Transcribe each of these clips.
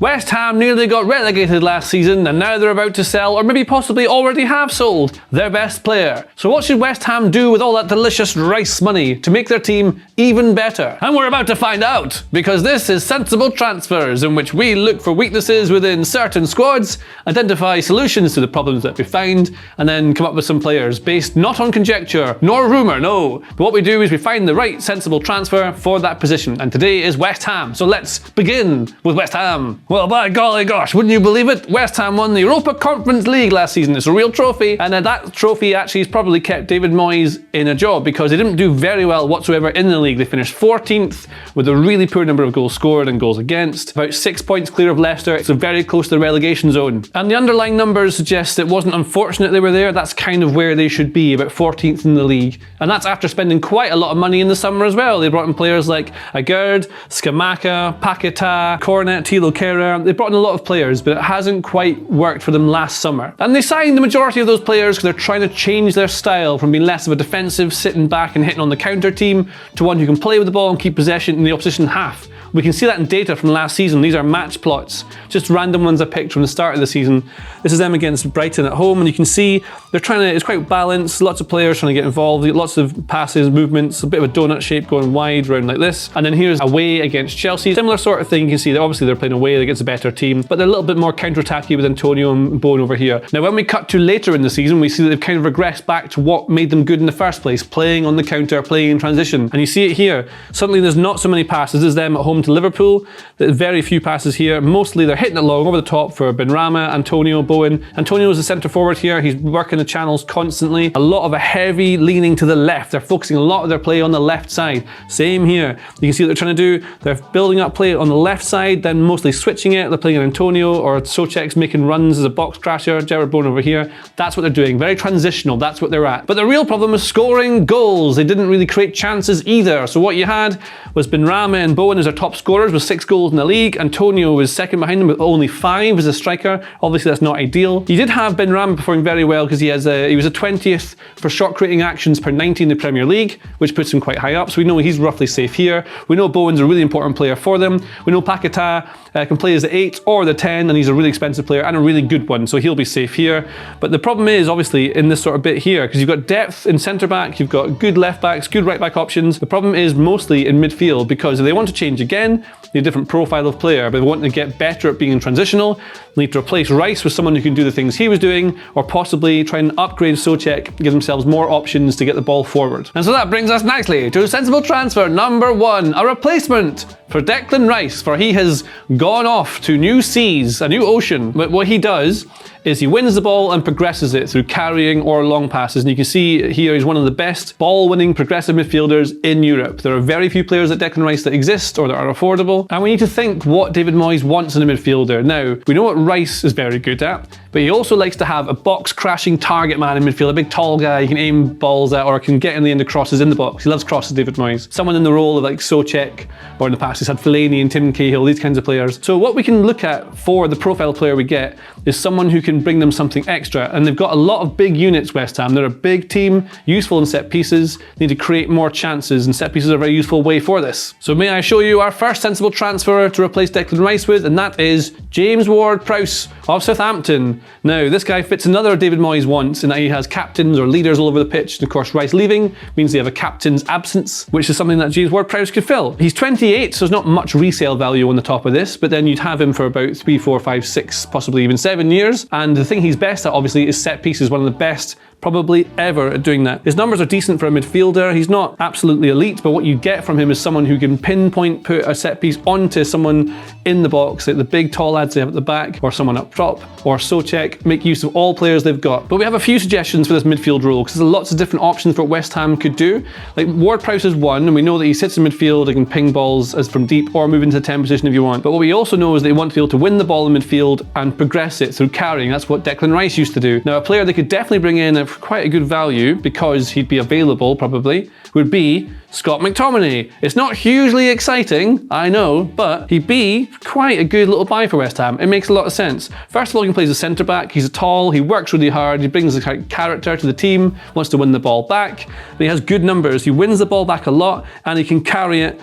West Ham nearly got relegated last season and now they're about to sell, or maybe possibly already have sold, their best player. So what should West Ham do with all that delicious Rice money to make their team even better? And we're about to find out, because this is Sensible Transfers, in which we look for weaknesses within certain squads, identify solutions to the problems that we find, and then come up with some players based not on conjecture, nor rumour, no. But what we do is we find the right sensible transfer for that position, and today is West Ham. So let's begin with West Ham. Well, by golly gosh, wouldn't you believe it? West Ham won the Europa Conference League last season. It's a real trophy, and that trophy actually has probably kept David Moyes in a job because they didn't do very well whatsoever in the league. They finished 14th with a really poor number of goals scored and goals against, about 6 points clear of Leicester, so very close to the relegation zone. And the underlying numbers suggest it wasn't unfortunate they were there. That's kind of where they should be, about 14th in the league. And that's after spending quite a lot of money in the summer as well. They brought in players like Agard, Scamacca, Paquetá, Cornet, Thilo Kehrer. They brought in a lot of players, but it hasn't quite worked for them last summer. And they signed the majority of those players because they're trying to change their style from being less of a defensive, sitting back and hitting on the counter team, to one who can play with the ball and keep possession in the opposition half. We can see that in data from last season. These are match plots, just random ones I picked from the start of the season. This is them against Brighton at home, and you can see they're trying to, it's quite balanced, lots of players trying to get involved, lots of passes, movements, a bit of a donut shape going wide round like this. And then here's away against Chelsea, similar sort of thing. You can see that obviously they're playing away against a better team, but they're a little bit more counter-attacky with Antonio and Bowen over here. Now when we cut to later in the season, we see that they've kind of regressed back to what made them good in the first place, playing on the counter, playing in transition. And you see it here, suddenly there's not so many passes as them at home to Liverpool. There's very few passes here. Mostly they're hitting it long over the top for Benrahma, Antonio, Bowen. Antonio is the centre forward here. He's working the channels constantly. A lot of a heavy leaning to the left. They're focusing a lot of their play on the left side. Same here. You can see what they're trying to do. They're building up play on the left side, then mostly switching it. They're playing Antonio, or Souček's making runs as a box crasher. Gerard Bowen over here. That's what they're doing. Very transitional. That's what they're at. But the real problem is scoring goals. They didn't really create chances either. So what you had was Benrahma and Bowen as their top scorers with 6 goals in the league. Antonio was second behind them with only 5 as a striker. Obviously that's not ideal. You did have Benrahma performing very well because he was a 20th for shot creating actions per 90 in the Premier League, which puts him quite high up. So we know he's roughly safe here. We know Bowen's a really important player for them. We know Paquetá can play as the 8 or the 10, and he's a really expensive player and a really good one, so he'll be safe here. But the problem is obviously in this sort of bit here, because you've got depth in centre back, you've got good left backs, good right back options. The problem is mostly in midfield, because if they want to change again, they need a different profile of player, but they want to get better at being transitional. They need to replace Rice with someone who can do the things he was doing, or possibly try and upgrade Souček, give themselves more options to get the ball forward. And so that brings us nicely to sensible transfer number 1, a replacement for Declan Rice, for he has gone off to new seas, a new ocean. But what he does is he wins the ball and progresses it through carrying or long passes. And you can see here he's one of the best ball-winning progressive midfielders in Europe. There are very few players like Declan Rice that exist or that are affordable. And we need to think what David Moyes wants in a midfielder. Now, we know what Rice is very good at, but he also likes to have a box-crashing target man in midfield, a big tall guy you can aim balls at or can get in the end of crosses in the box. He loves crosses, David Moyes. Someone in the role of like Souček, or in the past he's had Fellaini and Tim Cahill, these kinds of players. So what we can look at for the profile player we get is someone who can bring them something extra. And they've got a lot of big units, West Ham. They're a big team, useful in set pieces. They need to create more chances, and set pieces are a very useful way for this. So may I show you our first sensible transfer to replace Declan Rice with, and that is James Ward-Prowse of Southampton. Now, this guy fits another David Moyes wants in that he has captains or leaders all over the pitch. And of course, Rice leaving means they have a captain's absence, which is something that James Ward-Prowse could fill. He's 28, so there's not much resale value on the top of this, but then you'd have him for about 3, 4, 5, 6, possibly even 7 years. And the thing he's best at, obviously, is set pieces. One of the best probably ever at doing that. His numbers are decent for a midfielder. He's not absolutely elite, but what you get from him is someone who can pinpoint put a set piece onto someone in the box, like the big tall lads they have at the back, or someone up top, or Souček, make use of all players they've got. But we have a few suggestions for this midfield role, because there's lots of different options for what West Ham could do. Like Ward-Prowse is one, and we know that he sits in midfield, he can ping balls as from deep, or move into the 10 position if you want. But what we also know is they want to be able to win the ball in midfield and progress it through carrying. That's what Declan Rice used to do. Now, a player they could definitely bring in at quite a good value, because he'd be available probably, would be Scott McTominay. It's not hugely exciting, I know, but he'd be quite a good little buy for West Ham. It makes a lot of sense. First of all, he plays a centre back. He's tall, he works really hard, he brings a character to the team, wants to win the ball back, but he has good numbers. He wins the ball back a lot, and he can carry it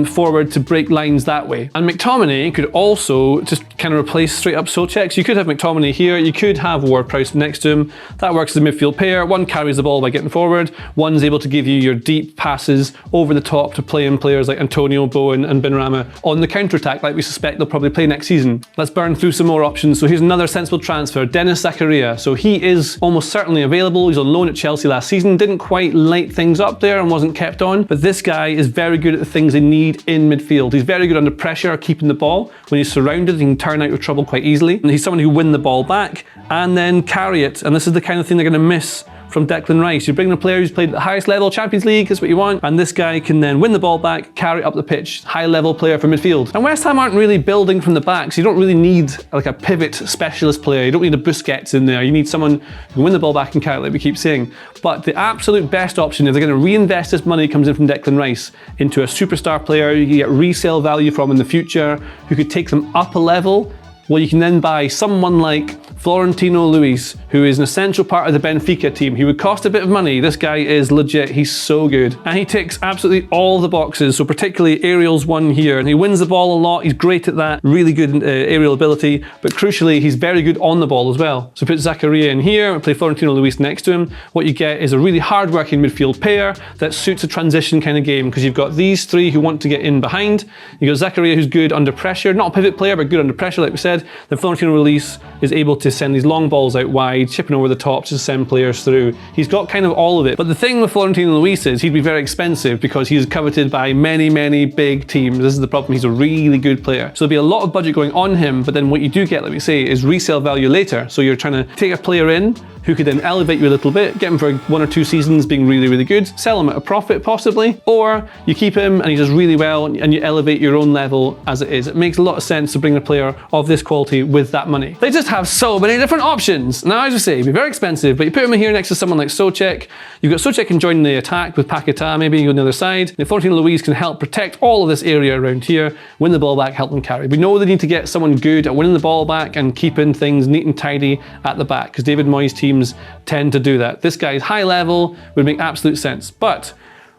forward to break lines that way. And McTominay could also just kind of replace straight up Souček. So you could have McTominay here, you could have Ward-Prowse next to him. That works as a midfield pair. One carries the ball by getting forward, one's able to give you your deep passes over the top to play in players like Antonio, Bowen and Benrahma on the counter-attack like we suspect they'll probably play next season. Let's burn through some more options. So here's another sensible transfer, Denis Zakaria. So he is almost certainly available. He's on loan at Chelsea last season, didn't quite light things up there and wasn't kept on, but this guy is very good at the things they need in midfield. He's very good under pressure, keeping the ball. When he's surrounded, he can turn out of trouble quite easily. And he's someone who win the ball back and then carry it. And this is the kind of thing they're going to miss from Declan Rice. You bring in a player who's played at the highest level, Champions League, that's what you want, and this guy can then win the ball back, carry it up the pitch, high level player for midfield. And West Ham aren't really building from the back, so you don't really need like a pivot specialist player. You don't need a Busquets in there. You need someone who can win the ball back and carry it like we keep saying. But the absolute best option, if they're going to reinvest this money comes in from Declan Rice into a superstar player you can get resale value from in the future, who could take them up a level, well, you can then buy someone like Florentino Luis, who is an essential part of the Benfica team. He would cost a bit of money. This guy is legit. He's so good. And he ticks absolutely all the boxes. So particularly aerials one here. And he wins the ball a lot. He's great at that. Really good aerial ability. But crucially, he's very good on the ball as well. So put Zakaria in here and play Florentino Luis next to him. What you get is a really hard-working midfield pair that suits a transition kind of game, because you've got these three who want to get in behind. You've got Zakaria, who's good under pressure. Not a pivot player, but good under pressure, like we said. Then Florentino Luis is able to send these long balls out wide, chipping over the top to send players through. He's got kind of all of it. But the thing with Florentino Luis is he'd be very expensive because he's coveted by many, many big teams. This is the problem. He's a really good player. So there'll be a lot of budget going on him, but then what you do get, like we say, is resale value later. So you're trying to take a player in who could then elevate you a little bit, get him for 1 or 2 seasons being really, really good, sell him at a profit possibly, or you keep him and he does really well and you elevate your own level as it is. It makes a lot of sense to bring a player of this quality with that money. They just have so many different options. Now, as I say, it'd be very expensive, but you put him in here next to someone like Souček. You've got Souček can join the attack with Paquetá, maybe on the other side. And Florentino Luis can help protect all of this area around here, win the ball back, help them carry. We know they need to get someone good at winning the ball back and keeping things neat and tidy at the back, because David Moyes' teams tend to do that. This guy's high level, would make absolute sense. But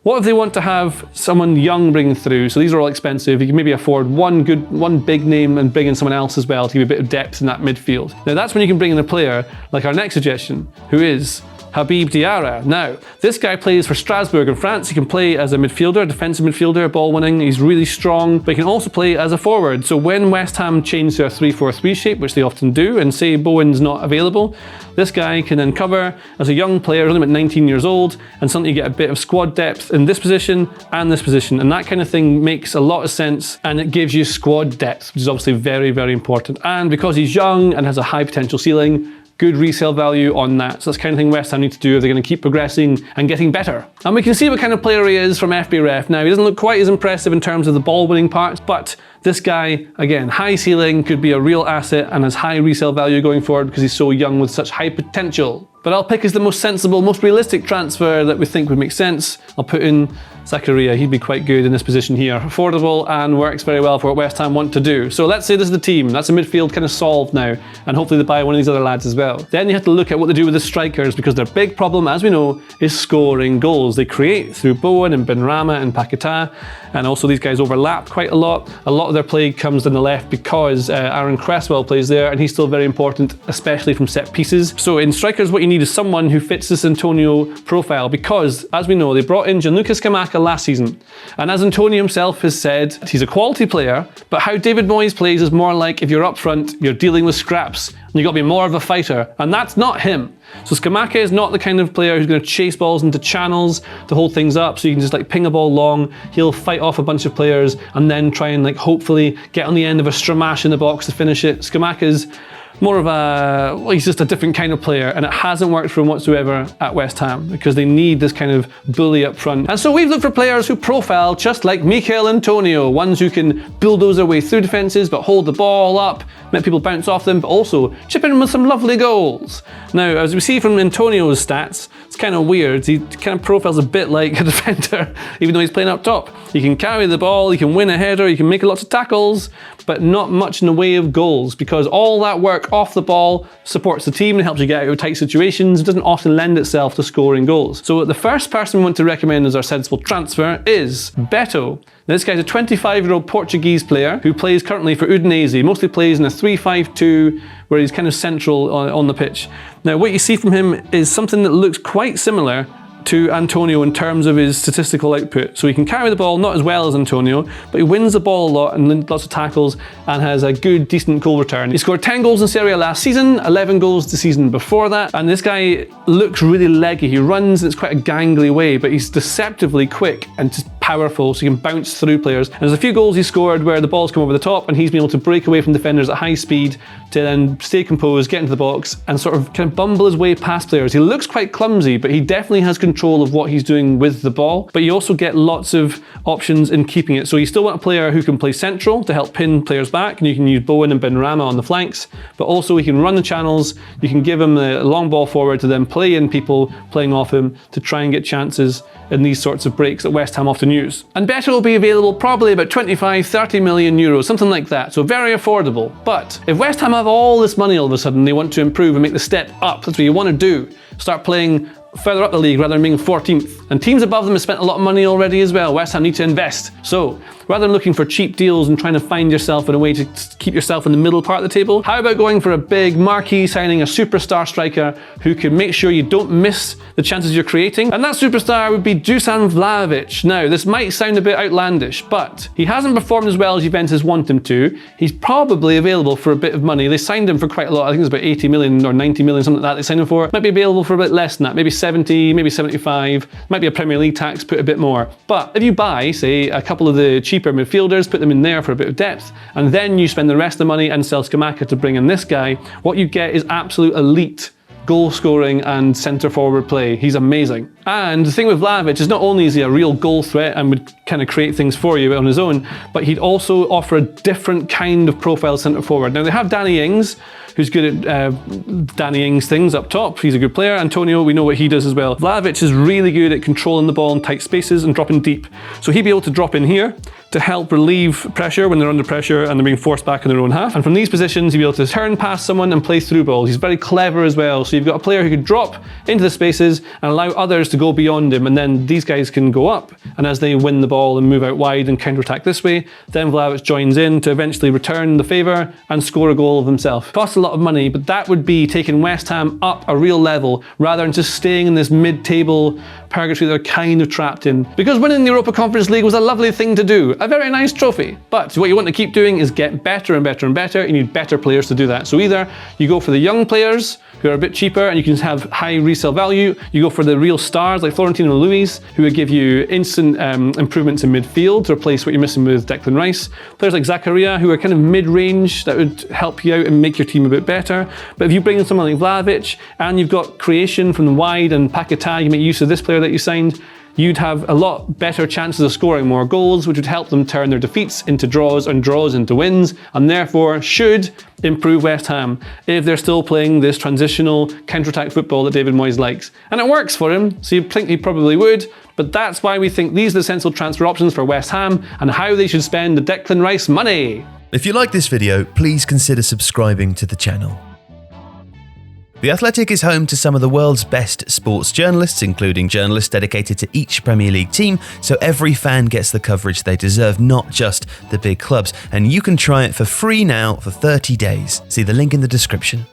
what if they want to have someone young bringing through? So these are all expensive. You can maybe afford one big name and bring in someone else as well to give you a bit of depth in that midfield. Now that's when you can bring in a player like our next suggestion, who is Habib Diarra. Now, this guy plays for Strasbourg in France. He can play as a midfielder, defensive midfielder, ball winning. He's really strong, but he can also play as a forward. So when West Ham change their 3-4-3 shape, which they often do, and say Bowen's not available, this guy can then cover as a young player, only about 19 years old, and suddenly you get a bit of squad depth in this position and this position. And that kind of thing makes a lot of sense, and it gives you squad depth, which is obviously very, very important. And because he's young and has a high potential ceiling, good resale value on that. So that's the kind of thing West Ham need to do if they're going to keep progressing and getting better. And we can see what kind of player he is from FBref. Now, he doesn't look quite as impressive in terms of the ball winning parts, but this guy, again, high ceiling, could be a real asset and has high resale value going forward because he's so young with such high potential. But I'll pick as the most sensible, most realistic transfer that we think would make sense. I'll put in Zakaria. He'd be quite good in this position here. Affordable and works very well for what West Ham want to do. So let's say this is the team. That's a midfield kind of solved now. And hopefully they buy one of these other lads as well. Then you have to look at what they do with the strikers, because their big problem, as we know, is scoring goals. They create through Bowen and Benrahma and Paquetá. And also these guys overlap quite a lot. A lot of their play comes on the left because Aaron Cresswell plays there, and he's still very important, especially from set pieces. So in strikers, what you need is someone who fits this Antonio profile, because as we know, they brought in Gianluca Scamacca last season. And as Antonio himself has said, he's a quality player, but how David Moyes plays is more like if you're up front, you're dealing with scraps, and you've got to be more of a fighter, and that's not him. So Scamacca is not the kind of player who's going to chase balls into channels to hold things up so you can just like ping a ball long. He'll fight off a bunch of players and then try and like hopefully get on the end of a Stramash in the box to finish it. Scamacca's more of a, well, he's just a different kind of player, and it hasn't worked for him whatsoever at West Ham because they need this kind of bully up front. And so we've looked for players who profile just like Mikel Antonio, ones who can bulldoze their way through defences but hold the ball up, let people bounce off them, but also chip in with some lovely goals. Now, as we see from Antonio's stats, it's kind of weird. He kind of profiles a bit like a defender, even though he's playing up top. He can carry the ball, he can win a header, he can make lots of tackles, but not much in the way of goals, because all that work off the ball supports the team and helps you get out of tight situations. It doesn't often lend itself to scoring goals. So the first person we want to recommend as our sensible transfer is Beto. Now, this guy's a 25-year-old Portuguese player who plays currently for Udinese, mostly plays in a 3-5-2 where he's kind of central on the pitch. Now, what you see from him is something that looks quite similar to Antonio in terms of his statistical output. So he can carry the ball, not as well as Antonio, but he wins the ball a lot and lots of tackles and has a good, decent goal return. He scored 10 goals in Serie A last season, 11 goals the season before that, and this guy looks really leggy. He runs in quite a gangly way, but he's deceptively quick and just powerful, so he can bounce through players. And there's a few goals he scored where the ball's come over the top and he's been able to break away from defenders at high speed to then stay composed, get into the box, and sort of kind of bumble his way past players. He looks quite clumsy, but he definitely has control of what he's doing with the ball. But you also get lots of options in keeping it. So you still want a player who can play central to help pin players back, and you can use Bowen and Benrahma on the flanks, but also he can run the channels. You can give him the long ball forward to then play in people playing off him to try and get chances in these sorts of breaks that West Ham often use. And Beto will be available probably about 25-30 million euros, something like that, so very affordable. But if West Ham have all this money all of a sudden, they want to improve and make the step up, that's what you want to do. Start playing further up the league rather than being 14th. And teams above them have spent a lot of money already as well. West Ham need to invest. So rather than looking for cheap deals and trying to find yourself in a way to keep yourself in the middle part of the table, how about going for a big marquee signing, a superstar striker who can make sure you don't miss the chances you're creating? And that superstar would be Dusan Vlahovic. Now, this might sound a bit outlandish, but he hasn't performed as well as Juventus want him to. He's probably available for a bit of money. They signed him for quite a lot. I think it's about 80 million or 90 million, something like that they signed him for. Might be available for a bit less than that, maybe 70, maybe 75. Might be a Premier League tax, put a bit more. But if you buy, say, a couple of the cheaper midfielders, put them in there for a bit of depth, and then you spend the rest of the money and sell Scamacca to bring in this guy, what you get is absolute elite goal scoring and centre forward play. He's amazing. And the thing with Vlahovic is not only is he a real goal threat and would kind of create things for you on his own, but he'd also offer a different kind of profile centre forward. Now they have Danny Ings, who's good at Danny Ings things up top. He's a good player. Antonio, we know what he does as well. Vlahovic is really good at controlling the ball in tight spaces and dropping deep. So he'd be able to drop in here to help relieve pressure when they're under pressure and they're being forced back in their own half. And from these positions, he'd be able to turn past someone and play through balls. He's very clever as well. So you've got a player who could drop into the spaces and allow others to go beyond him. And then these guys can go up. And as they win the ball and move out wide and counterattack this way, then Vlahovic joins in to eventually return the favour and score a goal of himself. Costs a lot of money, but that would be taking West Ham up a real level rather than just staying in this mid-table purgatory they're kind of trapped in. Because winning the Europa Conference League was a lovely thing to do, a very nice trophy. But what you want to keep doing is get better and better and better. You need better players to do that. So either you go for the young players who are a bit cheaper and you can have high resale value, you go for the real stars like Florentino Luis, who would give you instant improvements in midfield to replace what you're missing with Declan Rice. Players like Zakaria, who are kind of mid-range, that would help you out and make your team a bit better. But if you bring in someone like Vlahovic and you've got creation from the wide and Paquetá, you make use of this player that you signed, you'd have a lot better chances of scoring more goals, which would help them turn their defeats into draws and draws into wins, and therefore should improve West Ham if they're still playing this transitional counter-attack football that David Moyes likes. And it works for him, so you'd think he probably would, but that's why we think these are the sensible transfer options for West Ham and how they should spend the Declan Rice money. If you like this video, please consider subscribing to the channel. The Athletic is home to some of the world's best sports journalists, including journalists dedicated to each Premier League team, so every fan gets the coverage they deserve, not just the big clubs. And you can try it for free now for 30 days. See the link in the description.